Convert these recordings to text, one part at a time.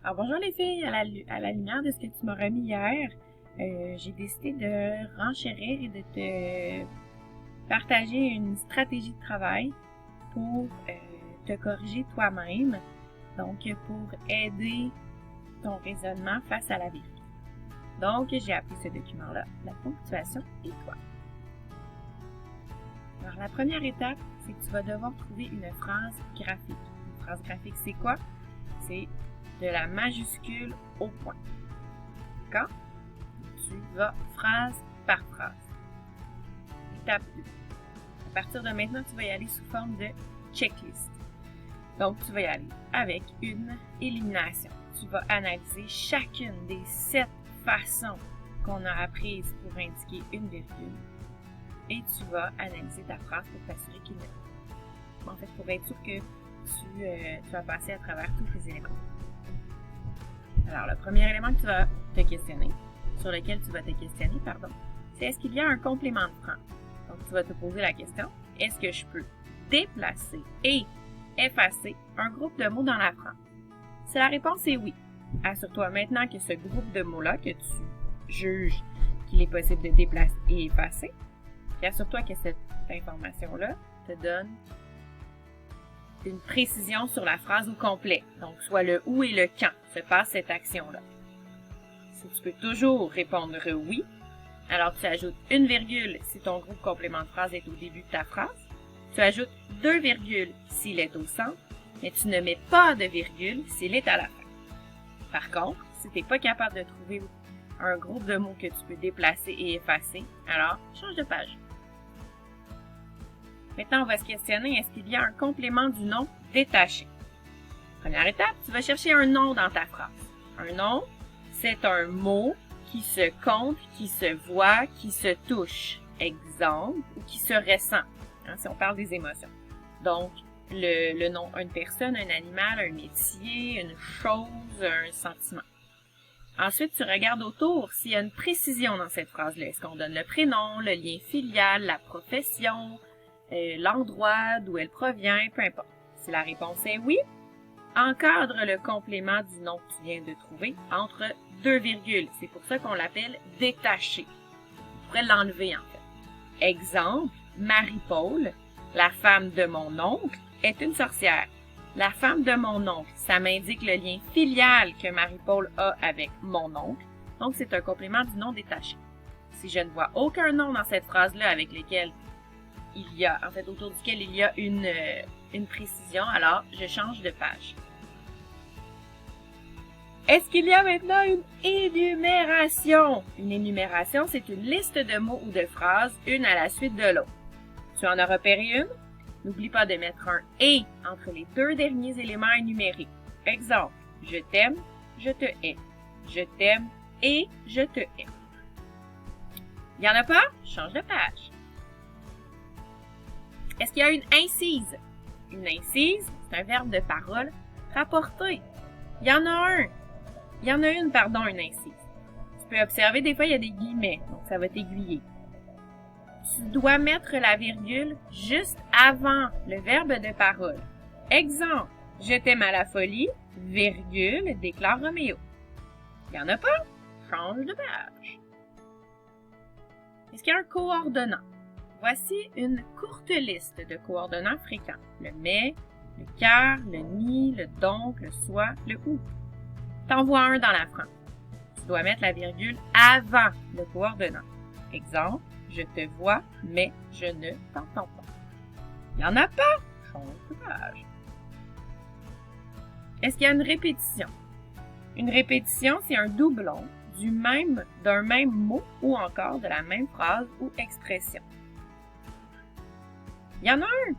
Alors bonjour les filles, à la lumière de ce que tu m'as remis hier, j'ai décidé de renchérir et de te partager une stratégie de travail pour te corriger toi-même, donc pour aider ton raisonnement face à la vérité. Donc j'ai appelé ce document-là la ponctuation et toi. Alors la première étape, c'est que tu vas devoir trouver une phrase graphique. Une phrase graphique, c'est quoi? C'est de la majuscule au point. D'accord? Tu vas phrase par phrase. Étape 2. À partir de maintenant, tu vas y aller sous forme de checklist. Donc, tu vas y aller avec une élimination. Tu vas analyser chacune des 7 façons qu'on a apprises pour indiquer une virgule. Et tu vas analyser ta phrase pour t'assurer qu'il n'y a pas. En fait, pour être sûr que tu vas passer à travers tous les éléments. Alors, le premier élément que tu vas te questionner, sur lequel tu vas te questionner, c'est est-ce qu'il y a un complément de phrase? Donc, tu vas te poser la question, est-ce que je peux déplacer et effacer un groupe de mots dans la phrase? Si la réponse est oui, assure-toi maintenant que ce groupe de mots-là que tu juges qu'il est possible de déplacer et effacer, puis assure-toi que cette information-là te donne une précision sur la phrase au complet. Donc, soit le où et le quand se passe cette action-là. Si tu peux toujours répondre oui, alors tu ajoutes une virgule si ton groupe complément de phrase est au début de ta phrase. Tu ajoutes 2 virgules s'il est au centre, mais tu ne mets pas de virgule s'il est à la fin. Par contre, si tu n'es pas capable de trouver un groupe de mots que tu peux déplacer et effacer, alors change de page. Maintenant, on va se questionner, est-ce qu'il y a un complément du nom détaché? Première étape, tu vas chercher un nom dans ta phrase. Un nom, c'est un mot qui se compte, qui se voit, qui se touche. Exemple, ou qui se ressent, si on parle des émotions. Donc, le nom d'une personne, un animal, un métier, une chose, un sentiment. Ensuite, tu regardes autour s'il y a une précision dans cette phrase-là. Est-ce qu'on donne le prénom, le lien filial, la profession, l'endroit d'où elle provient, peu importe. Si la réponse est oui, encadre le complément du nom que tu viens de trouver entre 2 virgules. C'est pour ça qu'on l'appelle détaché. On pourrait l'enlever en fait. Exemple, Marie-Paul, la femme de mon oncle, est une sorcière. La femme de mon oncle, ça m'indique le lien filial que Marie-Paul a avec mon oncle. Donc, c'est un complément du nom détaché. Si je ne vois aucun nom dans cette phrase-là avec lequel autour duquel il y a une précision, alors je change de page. Est-ce qu'il y a maintenant une énumération? Une énumération, c'est une liste de mots ou de phrases, une à la suite de l'autre. Tu en as repéré une? N'oublie pas de mettre un « et » entre les 2 derniers éléments énumérés. Exemple, je t'aime, je te hais. Je t'aime et je te hais. Il n'y en a pas? Change de page. Est-ce qu'il y a une incise? Une incise, c'est un verbe de parole rapporté. Il y en a un. Il y en a une, une incise. Tu peux observer, des fois, il y a des guillemets, donc ça va t'aiguiller. Tu dois mettre la virgule juste avant le verbe de parole. Exemple, je t'aime à la folie, virgule, déclare Roméo. Il n'y en a pas? Change de page. Est-ce qu'il y a un coordonnant? Voici une courte liste de coordonnants fréquents. Le mais, le car, le ni, le donc, le soit, le ou. T'en vois un dans la phrase. Tu dois mettre la virgule avant le coordonnant. Exemple, je te vois, mais je ne t'entends pas. Il n'y en a pas? Change de page. Est-ce qu'il y a une répétition? Une répétition, c'est un doublon d'un même mot ou encore de la même phrase ou expression. Il y en a un.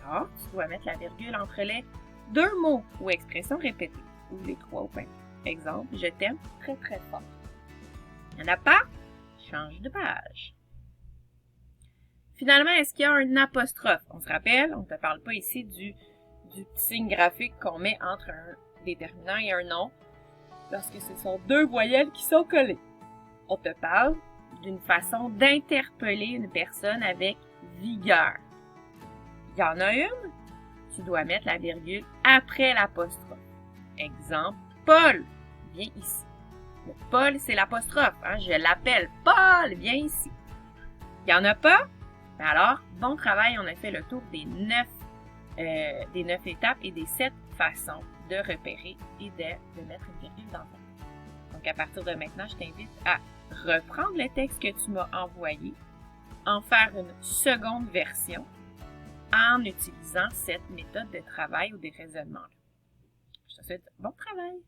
Alors, tu dois mettre la virgule entre les 2 mots ou expressions répétées, ou les 3 au pain. Exemple, je t'aime très très fort. Il n'y en a pas? Change de page. Finalement, est-ce qu'il y a un apostrophe? On se rappelle, on ne te parle pas ici du signe graphique qu'on met entre un déterminant et un nom lorsque ce sont 2 voyelles qui sont collées. On te parle d'une façon d'interpeller une personne avec vigueur. Il y en a une, tu dois mettre la virgule après l'apostrophe. Exemple, Paul, viens ici. Le Paul, c'est l'apostrophe. Hein? Je l'appelle Paul, viens ici. Il n'y en a pas? Ben alors, bon travail, on a fait le tour des 9 étapes et des 7 façons de repérer et de mettre une virgule dans ton texte. Donc, à partir de maintenant, je t'invite à reprendre le texte que tu m'as envoyé, en faire une seconde version en utilisant cette méthode de travail ou de raisonnement. Je te souhaite bon travail!